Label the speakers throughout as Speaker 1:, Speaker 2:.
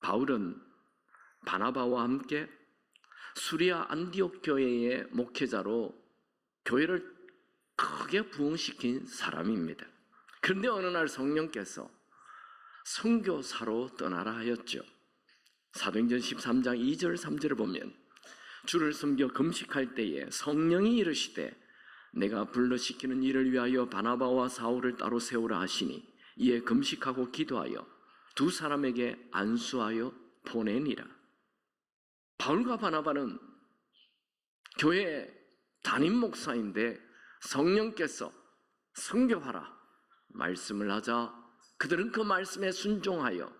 Speaker 1: 바울은 바나바와 함께 수리아 안디옥 교회의 목회자로 교회를 크게 부흥시킨 사람입니다. 그런데 어느 날 성령께서 선교사로 떠나라 하였죠. 사도행전 13장 2절 3절을 보면 주를 섬겨 금식할 때에 성령이 이르시되 내가 불러시키는 일을 위하여 바나바와 사울을 따로 세우라 하시니 이에 금식하고 기도하여 두 사람에게 안수하여 보내니라. 바울과 바나바는 교회 담임 목사인데 성령께서 선교하라 말씀을 하자 그들은 그 말씀에 순종하여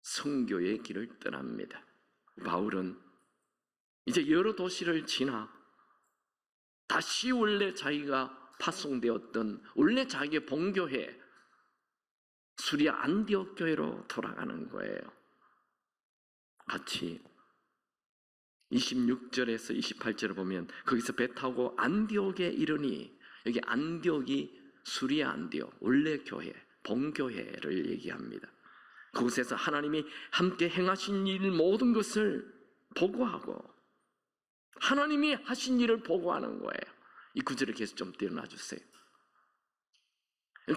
Speaker 1: 선교의 길을 떠납니다. 바울은 이제 여러 도시를 지나 다시 원래 자기가 파송되었던 원래 자기의 본교회 수리아 안디옥 교회로 돌아가는 거예요. 같이 26절에서 28절을 보면 거기서 배 타고 안디옥에 이르니, 여기 안디옥이 수리아 안디옥 원래 교회 본교회를 얘기합니다. 그곳에서 하나님이 함께 행하신 일 모든 것을 보고하고 하나님이 하신 일을 보고하는 거예요. 이 구절을 계속 좀 띄어놔 주세요.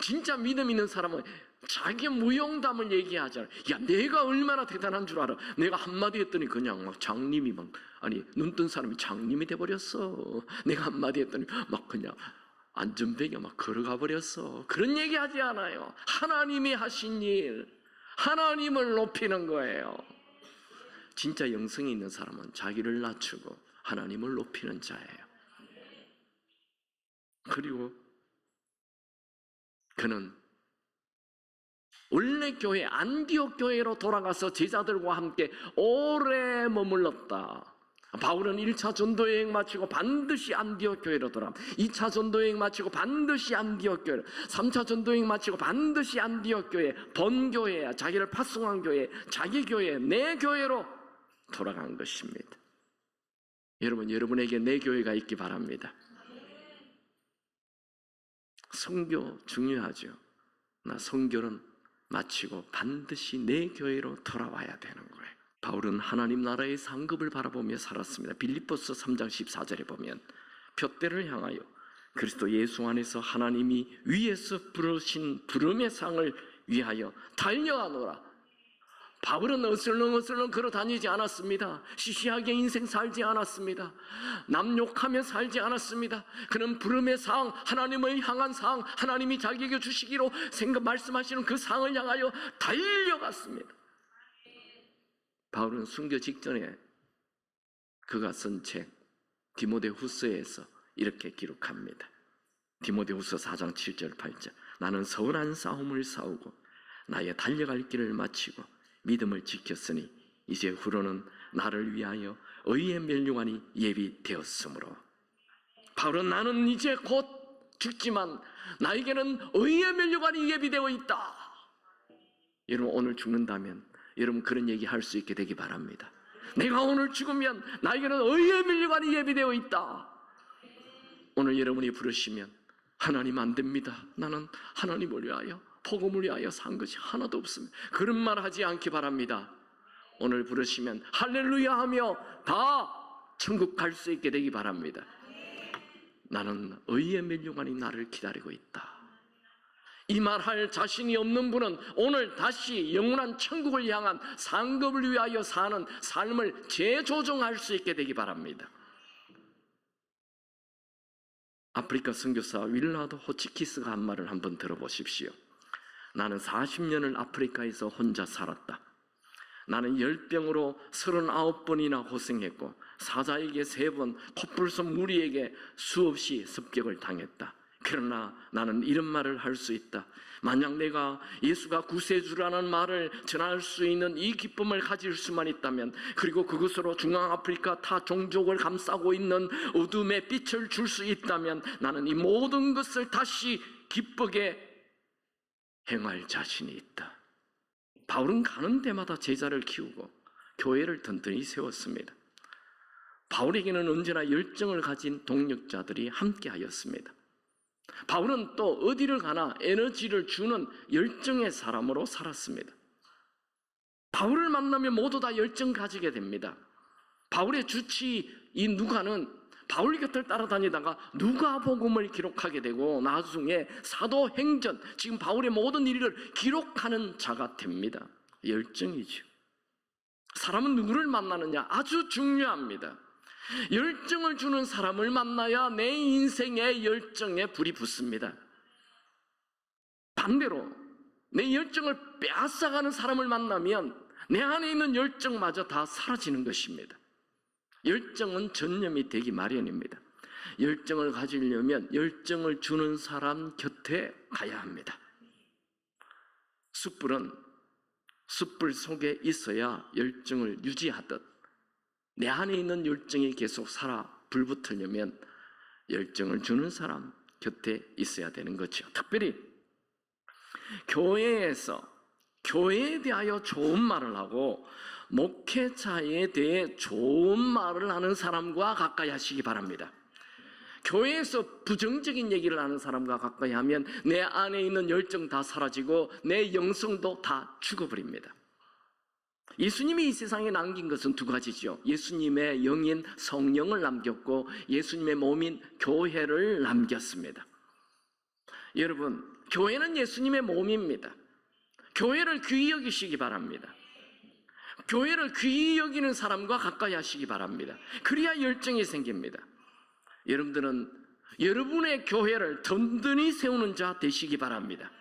Speaker 1: 진짜 믿음 있는 사람은 자기 무용담을 얘기하잖아요. 야, 내가 얼마나 대단한 줄 알아. 내가 한마디 했더니 그냥 막 장님이 막, 아니 눈 뜬 사람이 장님이 돼버렸어. 내가 한마디 했더니 막 그냥 안전벨에 막 걸어가 버렸어. 그런 얘기 하지 않아요. 하나님이 하신 일, 하나님을 높이는 거예요. 진짜 영성이 있는 사람은 자기를 낮추고 하나님을 높이는 자예요. 그리고 그는 원래 교회 안디옥 교회로 돌아가서 제자들과 함께 오래 머물렀다. 바울은 1차 전도여행 마치고 반드시 안디옥 교회로 돌아갑니다. 2차 전도여행 마치고 반드시 안디옥 교회, 3차 전도여행 마치고 반드시 안디옥 교회, 본교회야, 자기를 파송한 교회, 자기 교회, 내 교회로 돌아간 것입니다. 여러분, 여러분에게 내 교회가 있기 바랍니다. 선교 중요하죠. 나 선교는 마치고 반드시 내 교회로 돌아와야 되는 거예요. 바울은 하나님 나라의 상급을 바라보며 살았습니다. 빌립보서 3장 14절에 보면 푯대를 향하여 그리스도 예수 안에서 하나님이 위에서 부르신 부름의 상을 위하여 달려가노라. 바울은 어슬렁어슬렁 걸어 다니지 않았습니다. 시시하게 인생 살지 않았습니다. 남 욕하며 살지 않았습니다. 그는 부름의 상, 하나님을 향한 상, 하나님이 자기에게 주시기로 말씀하시는 그 상을 향하여 달려갔습니다. 바울은 순교 직전에 그가 쓴 책 디모데후서에서 이렇게 기록합니다. 디모데후서 4장 7절 8절 나는 선한 싸움을 싸우고 나의 달려갈 길을 마치고 믿음을 지켰으니 이제 후로는 나를 위하여 의의 멸류관이 예비되었으므로. 바울은 나는 이제 곧 죽지만 나에게는 의의 멸류관이 예비되어 있다. 여러분 오늘 죽는다면 여러분 그런 얘기 할 수 있게 되기 바랍니다. 내가 오늘 죽으면 나에게는 의의 멸류관이 예비되어 있다. 오늘 여러분이 부르시면 하나님 안 됩니다. 나는 하나님을 위하여 복음을 위하여 산 것이 하나도 없습니다. 그런 말 하지 않기 바랍니다. 오늘 부르시면 할렐루야 하며 다 천국 갈 수 있게 되기 바랍니다. 나는 의의 멸류관이 나를 기다리고 있다. 이 말할 자신이 없는 분은 오늘 다시 영원한 천국을 향한 상급을 위하여 사는 삶을 재조정할 수 있게 되기 바랍니다. 아프리카 선교사 윌라드 호치키스가 한 말을 한번 들어보십시오. 나는 40년을 아프리카에서 혼자 살았다. 나는 열병으로 39번이나 고생했고 사자에게 3번, 코뿔소 무리에게 수없이 습격을 당했다. 그러나 나는 이런 말을 할 수 있다. 만약 내가 예수가 구세주라는 말을 전할 수 있는 이 기쁨을 가질 수만 있다면, 그리고 그것으로 중앙아프리카 타 종족을 감싸고 있는 어둠의 빛을 줄 수 있다면 나는 이 모든 것을 다시 기쁘게 행할 자신이 있다. 바울은 가는 데마다 제자를 키우고 교회를 든든히 세웠습니다. 바울에게는 언제나 열정을 가진 동력자들이 함께하였습니다. 바울은 또 어디를 가나 에너지를 주는 열정의 사람으로 살았습니다. 바울을 만나면 모두 다 열정 가지게 됩니다. 바울의 주치 이 누가는 바울 곁을 따라다니다가 누가복음을 기록하게 되고 나중에 사도행전, 지금 바울의 모든 일을 기록하는 자가 됩니다. 열정이죠. 사람은 누구를 만나느냐 아주 중요합니다. 열정을 주는 사람을 만나야 내 인생의 열정에 불이 붙습니다. 반대로 내 열정을 빼앗아가는 사람을 만나면 내 안에 있는 열정마저 다 사라지는 것입니다. 열정은 전념이 되기 마련입니다. 열정을 가지려면 열정을 주는 사람 곁에 가야 합니다. 숯불은 숯불 속에 있어야 열정을 유지하듯 내 안에 있는 열정이 계속 살아 불붙으려면 열정을 주는 사람 곁에 있어야 되는 거죠. 특별히 교회에서 교회에 대하여 좋은 말을 하고 목회자에 대해 좋은 말을 하는 사람과 가까이 하시기 바랍니다. 교회에서 부정적인 얘기를 하는 사람과 가까이 하면 내 안에 있는 열정 다 사라지고 내 영성도 다 죽어버립니다. 예수님이 이 세상에 남긴 것은 두 가지죠. 예수님의 영인 성령을 남겼고 예수님의 몸인 교회를 남겼습니다. 여러분, 교회는 예수님의 몸입니다. 교회를 귀히 여기시기 바랍니다. 교회를 귀히 여기는 사람과 가까이 하시기 바랍니다. 그래야 열정이 생깁니다. 여러분들은 여러분의 교회를 든든히 세우는 자 되시기 바랍니다.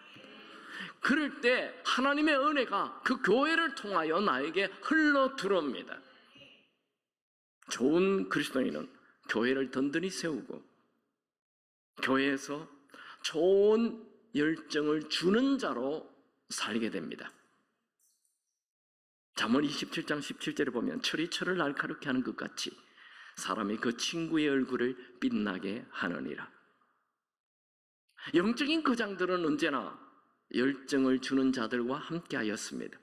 Speaker 1: 그럴 때 하나님의 은혜가 그 교회를 통하여 나에게 흘러 들어옵니다. 좋은 그리스도인은 교회를 든든히 세우고 교회에서 좋은 열정을 주는 자로 살게 됩니다. 잠언 27장 17절에 보면 철이 철을 날카롭게 하는 것 같이 사람이 그 친구의 얼굴을 빛나게 하느니라. 영적인 거장들은 언제나 열정을 주는 자들과 함께 하였습니다.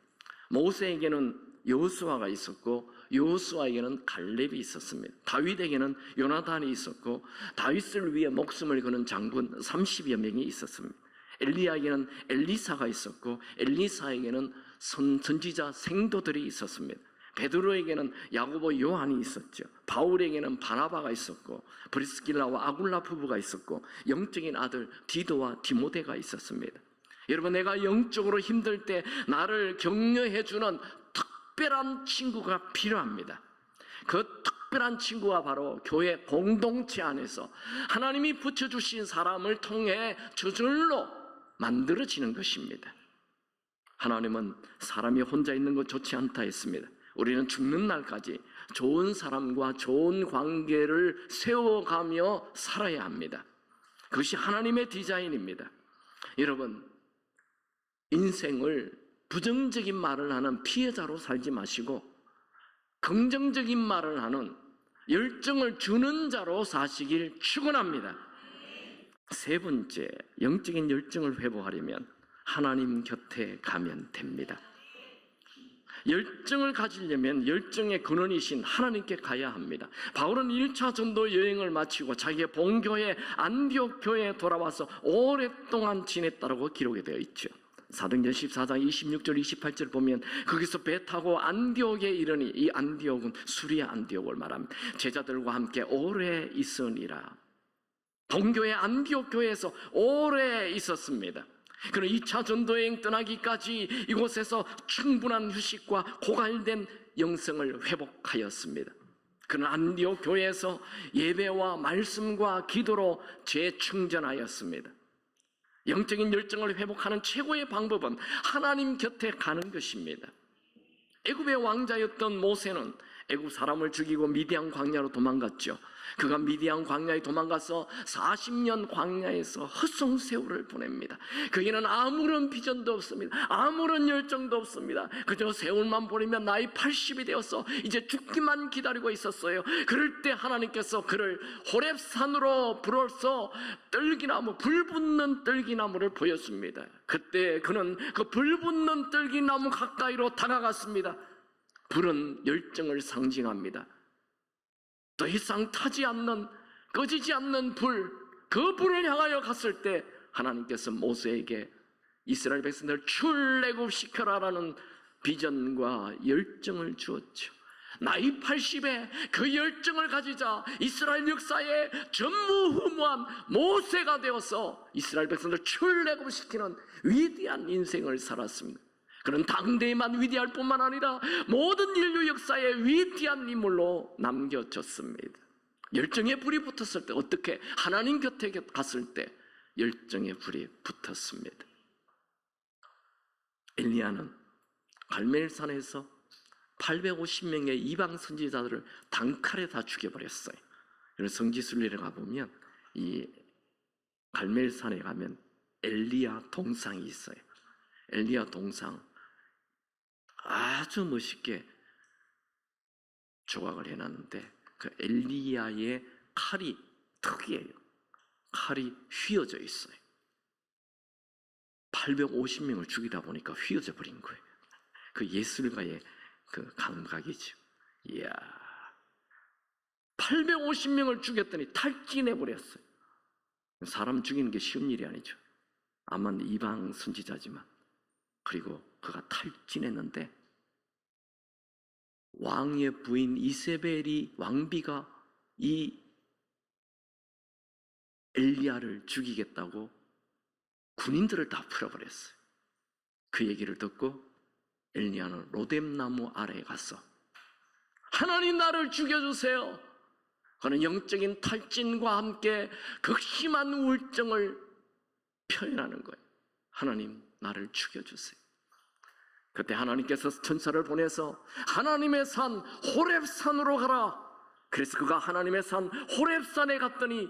Speaker 1: 모세에게는 여호수아가 있었고 여호수아에게는 갈렙이 있었습니다. 다윗에게는 요나단이 있었고 다윗을 위해 목숨을 거는 장군 30여 명이 있었습니다. 엘리야에게는 엘리사가 있었고 엘리사에게는 선지자 생도들이 있었습니다. 베드로에게는 야고보 요한이 있었죠. 바울에게는 바나바가 있었고 브리스길라와 아굴라 부부가 있었고 영적인 아들 디도와 디모데가 있었습니다. 여러분, 내가 영적으로 힘들 때 나를 격려해주는 특별한 친구가 필요합니다. 그 특별한 친구가 바로 교회 공동체 안에서 하나님이 붙여주신 사람을 통해 저절로 만들어지는 것입니다. 하나님은 사람이 혼자 있는 것 좋지 않다 했습니다. 우리는 죽는 날까지 좋은 사람과 좋은 관계를 세워가며 살아야 합니다. 그것이 하나님의 디자인입니다. 여러분, 인생을 부정적인 말을 하는 피해자로 살지 마시고 긍정적인 말을 하는 열정을 주는 자로 사시길 축원합니다. 세 번째, 영적인 열정을 회복하려면 하나님 곁에 가면 됩니다. 열정을 가지려면 열정의 근원이신 하나님께 가야 합니다. 바울은 1차 전도 여행을 마치고 자기의 본교회 안디옥 교회에 돌아와서 오랫동안 지냈다고 기록이 되어 있죠. 사도행전 14장 26절 28절 보면 거기서 배 타고 안디옥에 이르니, 이 안디옥은 수리아 안디옥을 말합니다. 제자들과 함께 오래 있으니라. 본교회 안디옥 교회에서 오래 있었습니다. 그는 2차 전도여행 떠나기까지 이곳에서 충분한 휴식과 고갈된 영성을 회복하였습니다. 그는 안디옥 교회에서 예배와 말씀과 기도로 재충전하였습니다. 영적인 열정을 회복하는 최고의 방법은 하나님 곁에 가는 것입니다. 애굽의 왕자였던 모세는 애굽 사람을 죽이고 미디안 광야로 도망갔죠. 그가 미디안 광야에 도망가서 40년 광야에서 헛송세월을 보냅니다. 그에게는 아무런 비전도 없습니다. 아무런 열정도 없습니다. 그저 세월만 보내면 나이 80이 되어서 이제 죽기만 기다리고 있었어요. 그럴 때 하나님께서 그를 호렙산으로 불어서 떨기나무, 불붙는 떨기나무를 보였습니다. 그때 그는 그 불붙는 떨기나무 가까이로 다가갔습니다. 불은 열정을 상징합니다. 더 이상 타지 않는, 꺼지지 않는 불, 그 불을 향하여 갔을 때 하나님께서 모세에게 이스라엘 백성들을 출애굽시켜라라는 비전과 열정을 주었죠. 나이 80에 그 열정을 가지자 이스라엘 역사에 전무후무한 모세가 되어서 이스라엘 백성들을 출애굽시키는 위대한 인생을 살았습니다. 그는 당대에만 위대할 뿐만 아니라 모든 인류 역사에 위대한 인물로 남겨졌습니다. 열정의 불이 붙었을 때, 어떻게 하나님 곁에 갔을 때 열정의 불이 붙었습니다. 엘리야는 갈멜산에서 850명의 이방 선지자들을 단칼에 다 죽여버렸어요. 그래서 성지순례를 가보면 이 갈멜산에 가면 엘리야 동상이 있어요. 엘리야 동상 아주 멋있게 조각을 해놨는데 그 엘리야의 칼이 특이해요. 칼이 휘어져 있어요. 850명을 죽이다 보니까 휘어져 버린 거예요. 그 예술가의 그 감각이죠. 이야, 850명을 죽였더니 탈진해 버렸어요. 사람 죽이는 게 쉬운 일이 아니죠. 아만 이방 선지자지만. 그리고 그가 탈진했는데 왕의 부인 이세벨이 왕비가 이 엘리야를 죽이겠다고 군인들을 다 풀어버렸어요. 그 얘기를 듣고 엘리야는 로뎀나무 아래에 가서 하나님 나를 죽여주세요. 그는 영적인 탈진과 함께 극심한 우울증을 표현하는 거예요. 하나님 나를 죽여주세요. 그때 하나님께서 천사를 보내서 하나님의 산 호렙산으로 가라. 그래서 그가 하나님의 산 호렙산에 갔더니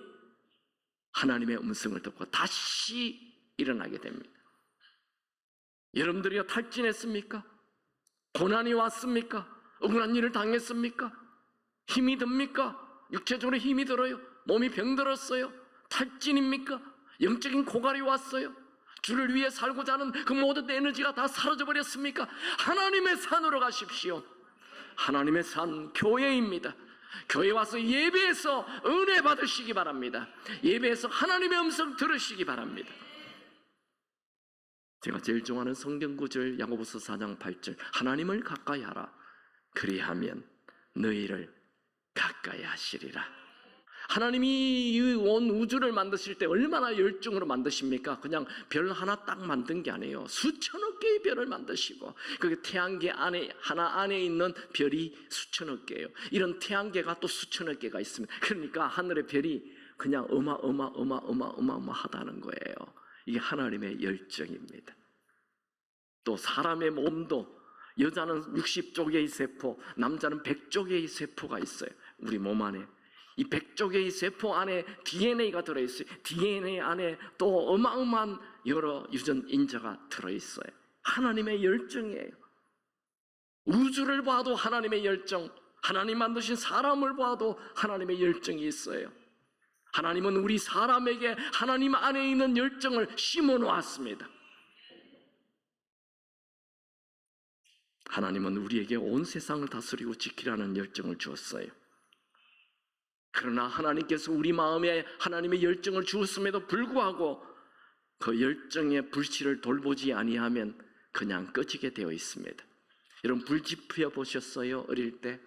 Speaker 1: 하나님의 음성을 듣고 다시 일어나게 됩니다. 여러분들이요 탈진했습니까? 고난이 왔습니까? 억울한 일을 당했습니까? 힘이 듭니까? 육체적으로 힘이 들어요? 몸이 병들었어요? 탈진입니까? 영적인 고갈이 왔어요? 주를 위해 살고자 하는 그 모든 에너지가 다 사라져버렸습니까? 하나님의 산으로 가십시오. 하나님의 산 교회입니다. 교회 와서 예배에서 은혜 받으시기 바랍니다. 예배에서 하나님의 음성 들으시기 바랍니다. 제가 제일 좋아하는 성경 구절 야고보서 4장 8절 하나님을 가까이 하라. 그리하면 너희를 가까이 하시리라. 하나님이 이 온 우주를 만드실 때 얼마나 열정으로 만드십니까? 그냥 별 하나 딱 만든 게 아니에요. 수천억 개의 별을 만드시고 그 태양계 안에 하나 안에 있는 별이 수천억 개예요. 이런 태양계가 또 수천억 개가 있습니다. 그러니까 하늘의 별이 그냥 어마어마하다는 거예요. 이게 하나님의 열정입니다. 또 사람의 몸도 여자는 60쪽의 세포, 남자는 100쪽의 세포가 있어요. 우리 몸 안에 이 100쪽의 세포 안에 DNA가 들어있어요. DNA 안에 또 어마어마한 여러 유전인자가 들어있어요. 하나님의 열정이에요. 우주를 봐도 하나님의 열정, 하나님 만드신 사람을 봐도 하나님의 열정이 있어요. 하나님은 우리 사람에게 하나님 안에 있는 열정을 심어 놓았습니다. 하나님은 우리에게 온 세상을 다스리고 지키라는 열정을 주었어요. 그러나 하나님께서 우리 마음에 하나님의 열정을 주었음에도 불구하고 그 열정의 불씨를 돌보지 아니하면 그냥 꺼지게 되어 있습니다. 여러분 불 지펴 보셨어요? 어릴 때?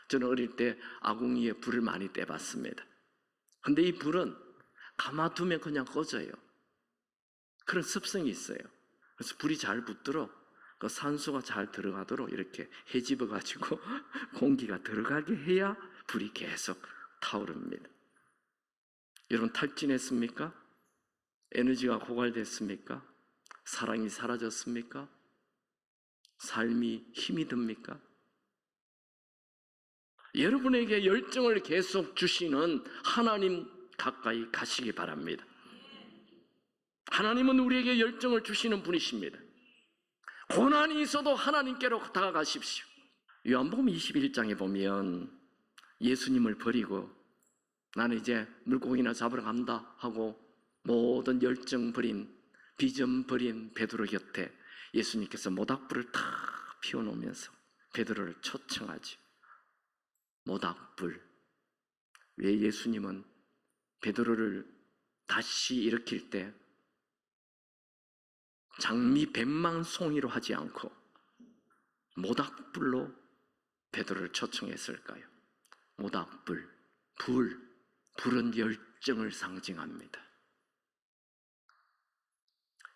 Speaker 1: 저는 어릴 때 아궁이에 불을 많이 떼봤습니다. 근데 이 불은 가만두면 그냥 꺼져요. 그런 습성이 있어요. 그래서 불이 잘 붙도록 그 산소가 잘 들어가도록 이렇게 헤집어 가지고 공기가 들어가게 해야 불이 계속 타오릅니다. 여러분 탈진했습니까? 에너지가 고갈됐습니까? 사랑이 사라졌습니까? 삶이 힘이 듭니까? 여러분에게 열정을 계속 주시는 하나님 가까이 가시기 바랍니다. 하나님은 우리에게 열정을 주시는 분이십니다. 고난이 있어도 하나님께로 다가가십시오. 요한복음 21장에 보면 예수님을 버리고 나는 이제 물고기나 잡으러 간다 하고 모든 열정 버린 비전 버린 베드로 곁에 예수님께서 모닥불을 탁 피워놓으면서 베드로를 초청하죠. 모닥불. 왜 예수님은 베드로를 다시 일으킬 때 장미 뱀망송이로 하지 않고 모닥불로 베드로를 초청했을까요? 모닥불, 불은 열정을 상징합니다.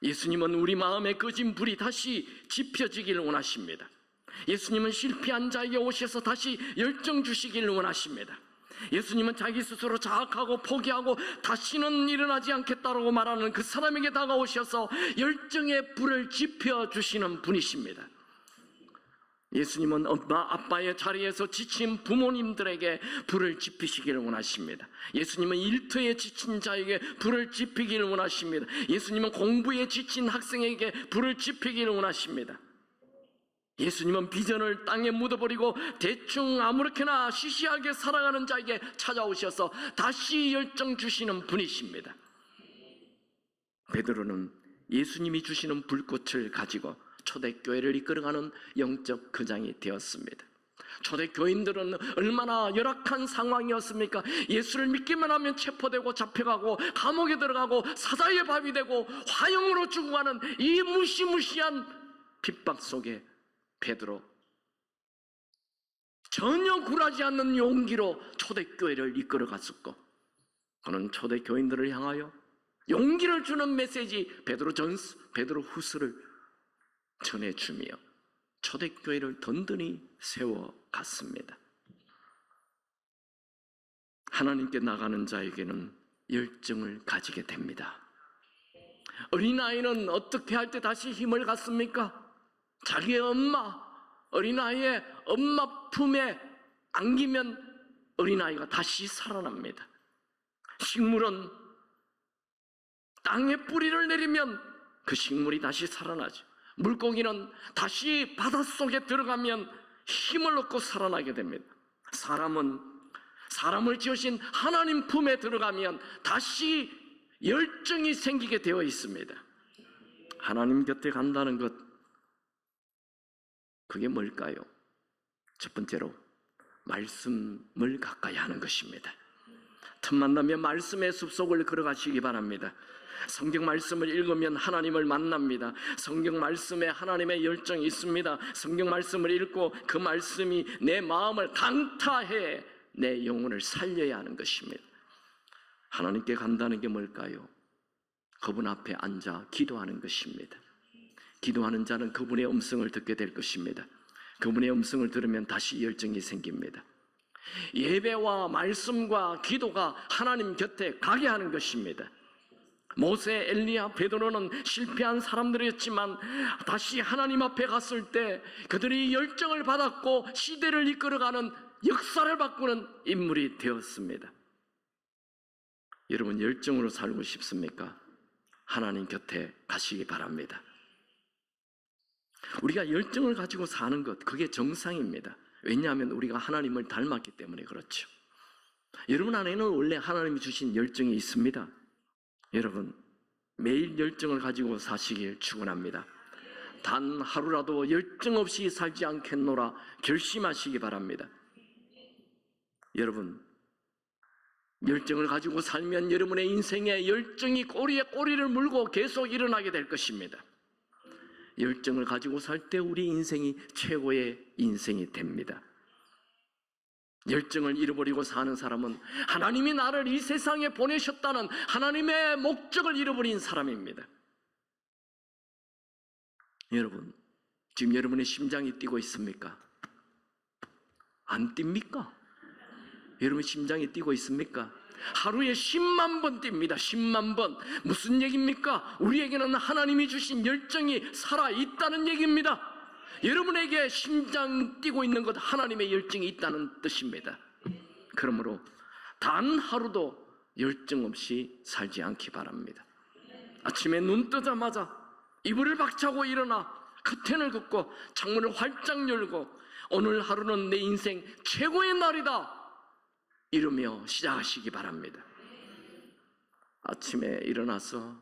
Speaker 1: 예수님은 우리 마음에 꺼진 불이 다시 지펴지기를 원하십니다. 예수님은 실패한 자에게 오셔서 다시 열정 주시기를 원하십니다. 예수님은 자기 스스로 자학하고 포기하고 다시는 일어나지 않겠다고 말하는 그 사람에게 다가오셔서 열정의 불을 지펴주시는 분이십니다. 예수님은 엄마, 아빠의 자리에서 지친 부모님들에게 불을 지피시기를 원하십니다. 예수님은 일터에 지친 자에게 불을 지피기를 원하십니다. 예수님은 공부에 지친 학생에게 불을 지피기를 원하십니다. 예수님은 비전을 땅에 묻어버리고 대충 아무렇게나 시시하게 살아가는 자에게 찾아오셔서 다시 열정 주시는 분이십니다. 베드로는 예수님이 주시는 불꽃을 가지고 초대교회를 이끌어가는 영적 거장이 되었습니다. 초대교인들은 얼마나 열악한 상황이었습니까? 예수를 믿기만 하면 체포되고 잡혀가고 감옥에 들어가고 사자의 밥이 되고 화형으로 죽어가는 이 무시무시한 핍박 속에 베드로 전혀 굴하지 않는 용기로 초대교회를 이끌어갔었고, 그는 초대교인들을 향하여 용기를 주는 메시지 베드로 후서를 전해주며 초대교회를 든든히 세워갔습니다. 하나님께 나가는 자에게는 열정을 가지게 됩니다. 어린아이는 어떻게 할 때 다시 힘을 갖습니까? 자기의 어린아이의 엄마 품에 안기면 어린아이가 다시 살아납니다. 식물은 땅에 뿌리를 내리면 그 식물이 다시 살아나죠. 물고기는 다시 바닷속에 들어가면 힘을 얻고 살아나게 됩니다. 사람을 지으신 하나님 품에 들어가면 다시 열정이 생기게 되어 있습니다. 하나님 곁에 간다는 것, 그게 뭘까요? 첫 번째로 말씀을 가까이 하는 것입니다. 틈만 나면 말씀의 숲속을 걸어가시기 바랍니다. 성경 말씀을 읽으면 하나님을 만납니다. 성경 말씀에 하나님의 열정이 있습니다. 성경 말씀을 읽고 그 말씀이 내 마음을 강타해 내 영혼을 살려야 하는 것입니다. 하나님께 간다는 게 뭘까요? 그분 앞에 앉아 기도하는 것입니다. 기도하는 자는 그분의 음성을 듣게 될 것입니다. 그분의 음성을 들으면 다시 열정이 생깁니다. 예배와 말씀과 기도가 하나님 곁에 가게 하는 것입니다. 모세, 엘리야, 베드로는 실패한 사람들이었지만 다시 하나님 앞에 갔을 때 그들이 열정을 받았고 시대를 이끌어가는 역사를 바꾸는 인물이 되었습니다. 여러분, 열정으로 살고 싶습니까? 하나님 곁에 가시기 바랍니다. 우리가 열정을 가지고 사는 것, 그게 정상입니다. 왜냐하면 우리가 하나님을 닮았기 때문에 그렇죠. 여러분 안에는 원래 하나님이 주신 열정이 있습니다. 여러분, 매일 열정을 가지고 사시길 축원합니다. 단 하루라도 열정 없이 살지 않겠노라 결심하시기 바랍니다. 여러분, 열정을 가지고 살면 여러분의 인생에 열정이 꼬리에 꼬리를 물고 계속 일어나게 될 것입니다. 열정을 가지고 살 때 우리 인생이 최고의 인생이 됩니다. 열정을 잃어버리고 사는 사람은 하나님이 나를 이 세상에 보내셨다는 하나님의 목적을 잃어버린 사람입니다. 여러분, 지금 여러분의 심장이 뛰고 있습니까? 안 뜁니까? 여러분 심장이 뛰고 있습니까? 하루에 10만 번 뜁니다. 10만 번. 무슨 얘기입니까? 우리에게는 하나님이 주신 열정이 살아있다는 얘기입니다. 여러분에게 심장 뛰고 있는 것, 하나님의 열정이 있다는 뜻입니다. 그러므로 단 하루도 열정 없이 살지 않기 바랍니다. 아침에 눈 뜨자마자 이불을 박차고 일어나 커튼을 긋고 창문을 활짝 열고 오늘 하루는 내 인생 최고의 날이다 이러며 시작하시기 바랍니다. 아침에 일어나서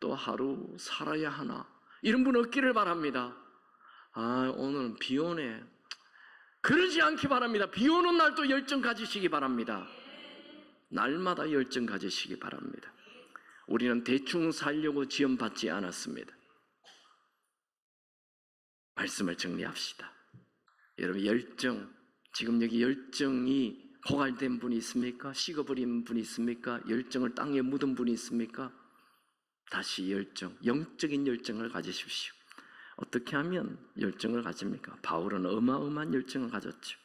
Speaker 1: 또 하루 살아야 하나 이런 분 없기를 바랍니다. 오늘은 비 오네. 그러지 않기 바랍니다. 비 오는 날도 열정 가지시기 바랍니다. 날마다 열정 가지시기 바랍니다. 우리는 대충 살려고 지원받지 않았습니다. 말씀을 정리합시다. 여러분, 열정, 지금 여기 열정이 고갈된 분이 있습니까? 식어버린 분이 있습니까? 열정을 땅에 묻은 분이 있습니까? 다시 열정, 영적인 열정을 가지십시오. 어떻게 하면 열정을 가집니까? 바울은 어마어마한 열정을 가졌죠.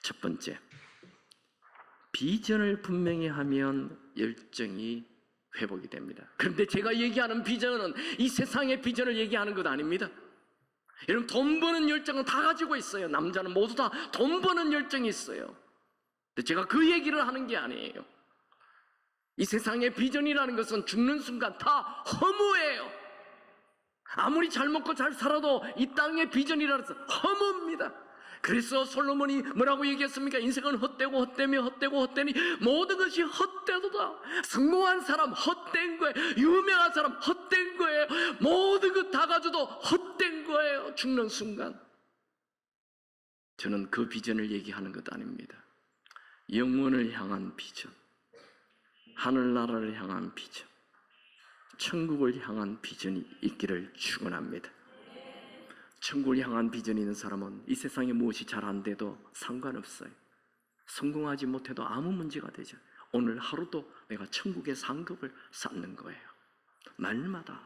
Speaker 1: 첫 번째, 비전을 분명히 하면 열정이 회복이 됩니다. 그런데 제가 얘기하는 비전은 이 세상의 비전을 얘기하는 것 아닙니다. 여러분, 돈 버는 열정은 다 가지고 있어요. 남자는 모두 다 돈 버는 열정이 있어요. 근데 제가 그 얘기를 하는 게 아니에요. 이 세상의 비전이라는 것은 죽는 순간 다 허무해요. 아무리 잘 먹고 잘 살아도 이 땅의 비전이라는 것은 허무입니다. 그래서 솔로몬이 뭐라고 얘기했습니까? 인생은 헛되고 헛되며 헛되고 헛되니 모든 것이 헛되도다. 성공한 사람 헛된 거예요. 유명한 사람 헛된 거예요. 모든 것 다 가져도 헛된 거예요. 죽는 순간. 저는 그 비전을 얘기하는 것 아닙니다. 영원을 향한 비전, 하늘나라를 향한 비전, 천국을 향한 비전이 있기를 축원합니다. 천국을 향한 비전이 있는 사람은 이 세상에 무엇이 잘 안 돼도 상관없어요. 성공하지 못해도 아무 문제가 되죠. 오늘 하루도 내가 천국의 상급을 쌓는 거예요. 날마다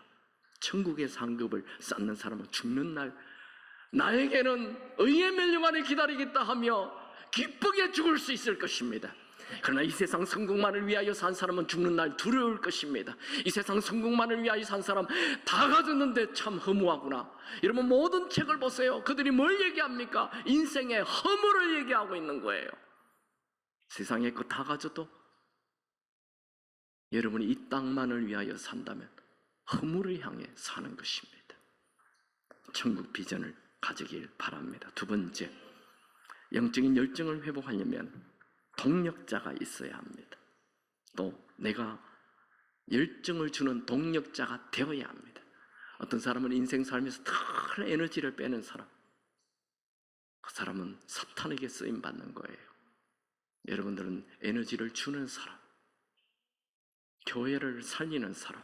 Speaker 1: 천국의 상급을 쌓는 사람은 죽는 날 나에게는 의의 멸령 안에 기다리겠다 하며 기쁘게 죽을 수 있을 것입니다. 그러나 이 세상 성공만을 위하여 산 사람은 죽는 날 두려울 것입니다. 이 세상 성공만을 위하여 산 사람 다 가졌는데 참 허무하구나. 여러분, 모든 책을 보세요. 그들이 뭘 얘기합니까? 인생의 허무를 얘기하고 있는 거예요. 세상에 거 다 가져도 여러분이 이 땅만을 위하여 산다면 허무를 향해 사는 것입니다. 천국 비전을 가지길 바랍니다. 두 번째, 영적인 열정을 회복하려면 동력자가 있어야 합니다. 또 내가 열정을 주는 동력자가 되어야 합니다. 어떤 사람은 인생 살면서 큰 에너지를 빼는 사람, 그 사람은 사탄에게 쓰임받는 거예요. 여러분들은 에너지를 주는 사람, 교회를 살리는 사람,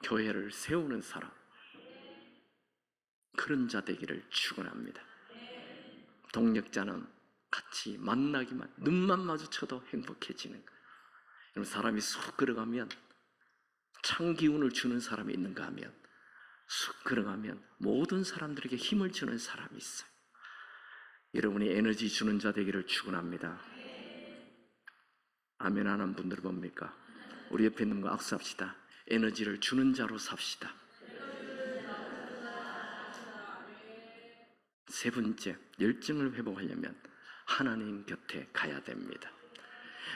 Speaker 1: 교회를 세우는 사람, 그런 자 되기를 축원합니다. 동력자는 같이 만나기만, 눈만 마주쳐도 행복해지는 거예요. 여러분, 사람이 쑥 걸어가면 찬 기운을 주는 사람이 있는가 하면 쑥 걸어가면 모든 사람들에게 힘을 주는 사람이 있어요. 여러분이 에너지 주는 자 되기를 축원합니다. 아멘 하는 분들 뭡니까? 우리 옆에 있는 거 악수합시다. 에너지를 주는 자로 삽시다. 세 번째, 열정을 회복하려면 하나님 곁에 가야 됩니다.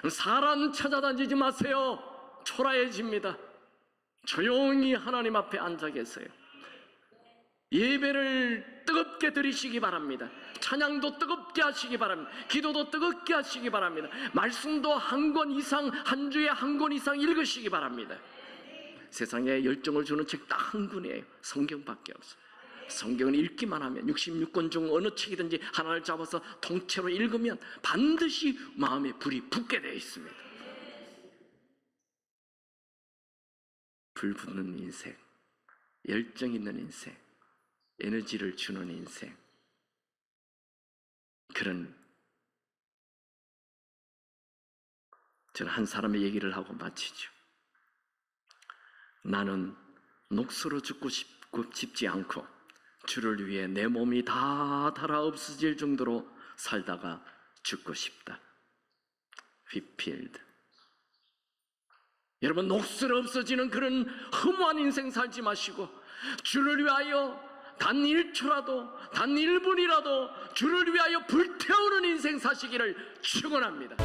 Speaker 1: 사람 찾아다니지 마세요. 초라해집니다. 조용히 하나님 앞에 앉아 계세요. 예배를 뜨겁게 드리시기 바랍니다. 찬양도 뜨겁게 하시기 바랍니다. 기도도 뜨겁게 하시기 바랍니다. 말씀도 한 권 이상, 한 주에 한 권 이상 읽으시기 바랍니다. 세상에 열정을 주는 책 딱 한 권이에요. 성경밖에 없어요. 성경을 읽기만 하면 66권 중 어느 책이든지 하나를 잡아서 통째로 읽으면 반드시 마음에 불이 붙게 되어 있습니다. 불 붙는 인생, 열정 있는 인생, 에너지를 주는 인생, 그런, 저는 한 사람의 얘기를 하고 마치죠. 나는 녹수로 죽고 싶지 않고 주를 위해 내 몸이 다 닳아 없어질 정도로 살다가 죽고 싶다. 휘필드. 여러분, 녹슬어 없어지는 그런 허무한 인생 살지 마시고 주를 위하여 단 1초라도 단 1분이라도 주를 위하여 불태우는 인생 사시기를 축원합니다.